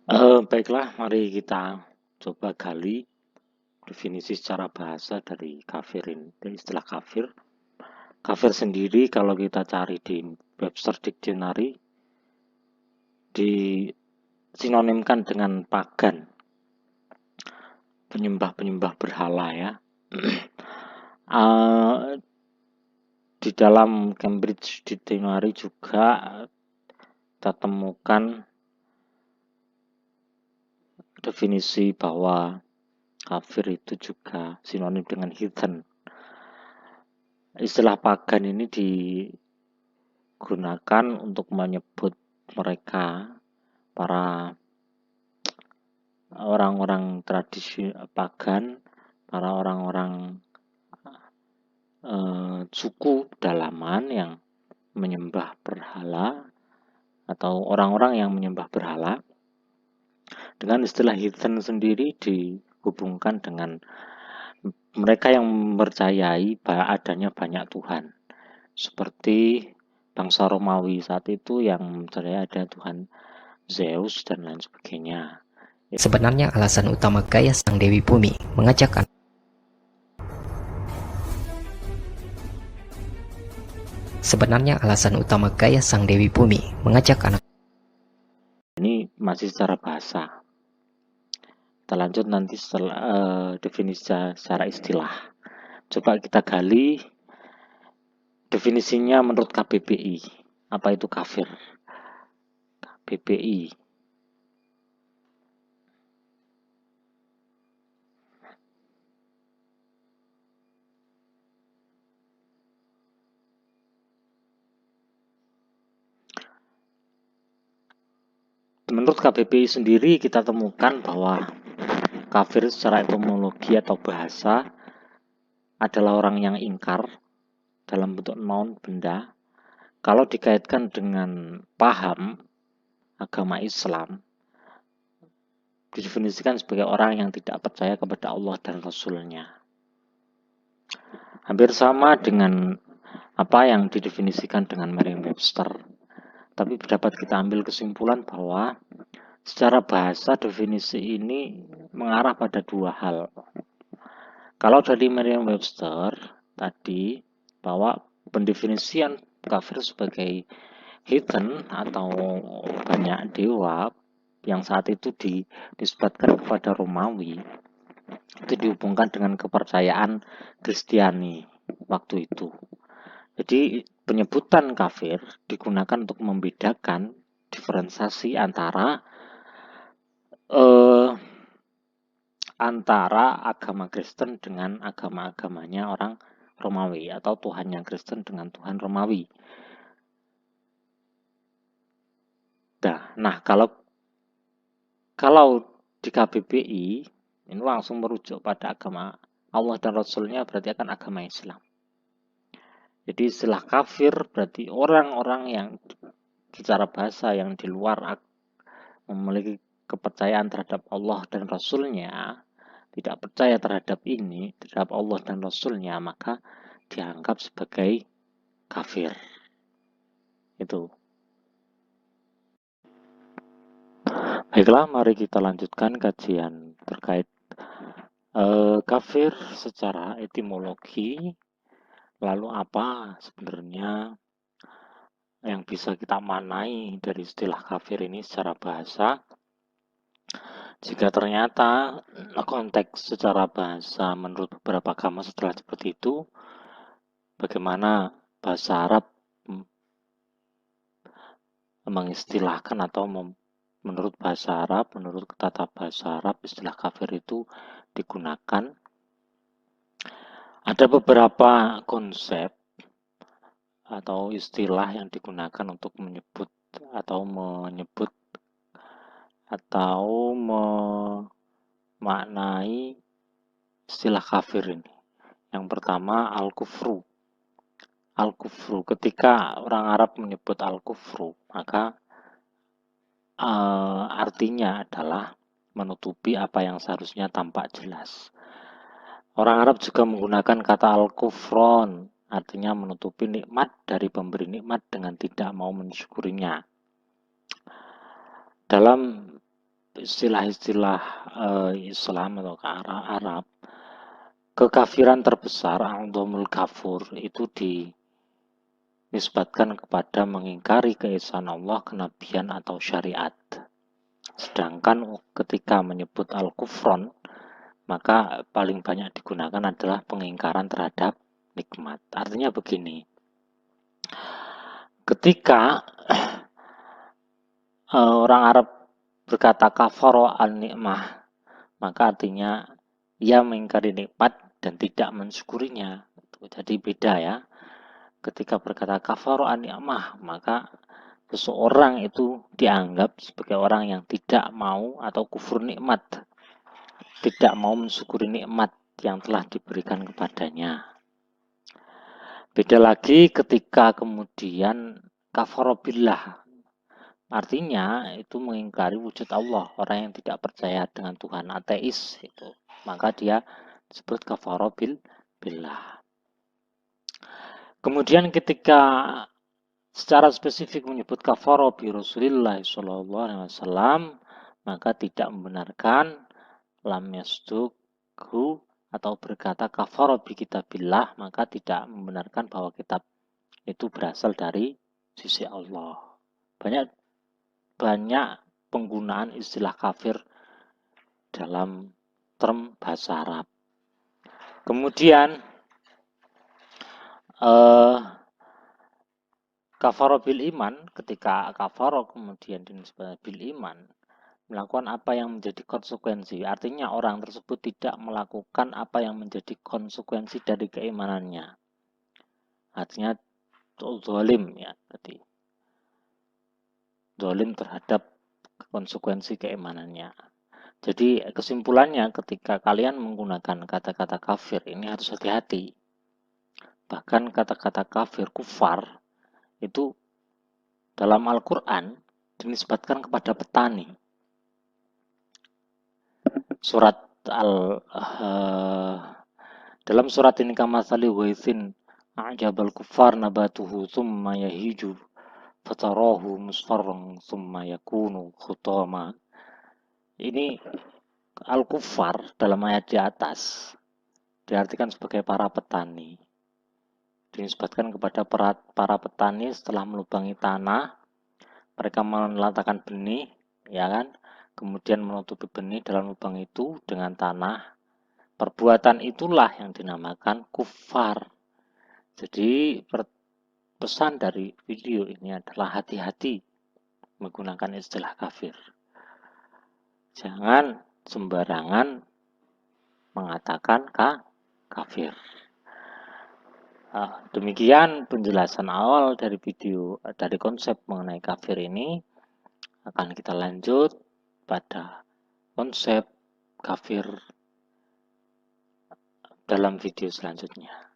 Baiklah, mari kita coba gali definisi secara bahasa dari kafir ini, dari istilah kafir. Kafir sendiri kalau kita cari di Webster Dictionary disinonimkan dengan pagan, penyembah-penyembah berhala ya. Uh, di dalam Cambridge Dictionary juga kita temukan definisi bahwa kafir itu juga sinonim dengan heathen. Istilah pagan ini digunakan untuk menyebut mereka, para orang-orang tradisi pagan, para orang-orang suku pedalaman yang menyembah berhala atau orang-orang yang menyembah berhala. Dengan istilah heathen sendiri dihubungkan dengan mereka yang mempercayai bahwa adanya banyak Tuhan. Seperti bangsa Romawi saat itu yang percaya ada Tuhan Zeus dan lain sebagainya. Sebenarnya alasan utama Gaia Sang Dewi Bumi mengajak anak ini masih secara bahasa. Kita lanjut nanti setelah definisi secara istilah. Coba kita gali definisinya menurut KBBI. Apa itu kafir? KBBI. Menurut KBBI sendiri kita temukan bahwa kafir secara etimologi atau bahasa adalah orang yang ingkar dalam bentuk noun benda. Kalau dikaitkan dengan paham agama Islam, didefinisikan sebagai orang yang tidak percaya kepada Allah dan Rasul-Nya. Hampir sama dengan apa yang didefinisikan dengan Merriam-Webster. Tapi dapat kita ambil kesimpulan bahwa secara bahasa definisi ini mengarah pada dua hal. Kalau dari Merriam-Webster tadi bahwa pendefinisian kafir sebagai heathen atau banyak dewa yang saat itu dinisbatkan kepada Romawi, itu dihubungkan dengan kepercayaan Kristiani waktu itu. Jadi penyebutan kafir digunakan untuk membedakan diferensiasi antara agama Kristen dengan agama-agamanya orang Romawi atau Tuhan yang Kristen dengan Tuhan Romawi. Nah, kalau di KBBI ini langsung merujuk pada agama Allah dan Rasul-Nya, berarti akan agama Islam. Jadi istilah kafir berarti orang-orang yang secara bahasa yang di luar memiliki kepercayaan terhadap Allah dan Rasul-Nya, tidak percaya terhadap ini, terhadap Allah dan Rasul-Nya, maka dianggap sebagai kafir. Itu. Baiklah, mari kita lanjutkan kajian terkait kafir secara etimologi. Lalu apa sebenarnya yang bisa kita manai dari istilah kafir ini secara bahasa? Jika ternyata konteks secara bahasa menurut beberapa agama setelah seperti itu, bagaimana bahasa Arab mengistilahkan atau menurut bahasa Arab, menurut tata bahasa Arab, istilah kafir itu digunakan. Ada beberapa konsep atau istilah yang digunakan untuk menyebut memaknai istilah kafir ini. Yang pertama al-kufru. Al-kufru, ketika orang Arab menyebut al-kufru, maka artinya adalah menutupi apa yang seharusnya tampak jelas. Orang Arab juga menggunakan kata al-kufron, artinya menutupi nikmat dari pemberi nikmat dengan tidak mau mensyukurinya. Dalam istilah-istilah Islam atau ke arah Arab, kekafiran terbesar a'dzamul kafur itu dinisbatkan kepada mengingkari keesaan Allah, kenabian atau syariat. Sedangkan ketika menyebut al-kufron, maka paling banyak digunakan adalah pengingkaran terhadap nikmat. Artinya begini, ketika orang Arab berkata kafaro an-ni'mah, maka artinya ia mengingkari nikmat dan tidak mensyukurinya. Jadi beda ya. Ketika berkata kafaro an-ni'mah, maka seseorang itu dianggap sebagai orang yang tidak mau atau kufur nikmat, tidak mau mensyukuri nikmat yang telah diberikan kepadanya. Beda lagi ketika kemudian kafaro billah, artinya itu mengingkari wujud Allah, orang yang tidak percaya dengan Tuhan, ateis itu, maka dia disebut kafaro billah. Kemudian ketika secara spesifik menyebut kafaro bi Rasulillah sallallahu alaihi wasallam, maka tidak membenarkan lam yasdukhu atau berkata kafaro bi kitabillah, maka tidak membenarkan bahwa kitab itu berasal dari sisi Allah. Banyak penggunaan istilah kafir dalam term bahasa Arab. Kemudian kafaro bil iman, ketika kafaro kemudian dinisbahkan bil iman, melakukan apa yang menjadi konsekuensi. Artinya orang tersebut tidak melakukan apa yang menjadi konsekuensi dari keimanannya. Artinya zalim ya tadi. Zalim terhadap konsekuensi keimanannya. Jadi kesimpulannya ketika kalian menggunakan kata-kata kafir ini harus hati-hati. Bahkan kata-kata kafir, kufar, itu dalam Al-Quran dinisbatkan kepada petani. Dalam surat ini kamatsali ghaitsin a'jabal kuffar nabatuhu thumma yahiju fatarahu musfarran thumma yakunu khutama. Ini al-kuffar dalam ayat di atas diartikan sebagai para petani. Dinisbatkan kepada para petani setelah melubangi tanah, mereka meletakkan benih, ya kan? Kemudian menutupi benih dalam lubang itu dengan tanah. Perbuatan itulah yang dinamakan kufar. Jadi pesan dari video ini adalah hati-hati menggunakan istilah kafir. Jangan sembarangan mengatakan kafir. Demikian penjelasan awal dari video, dari konsep mengenai kafir ini. Akan kita lanjut pada konsep kafir dalam video selanjutnya.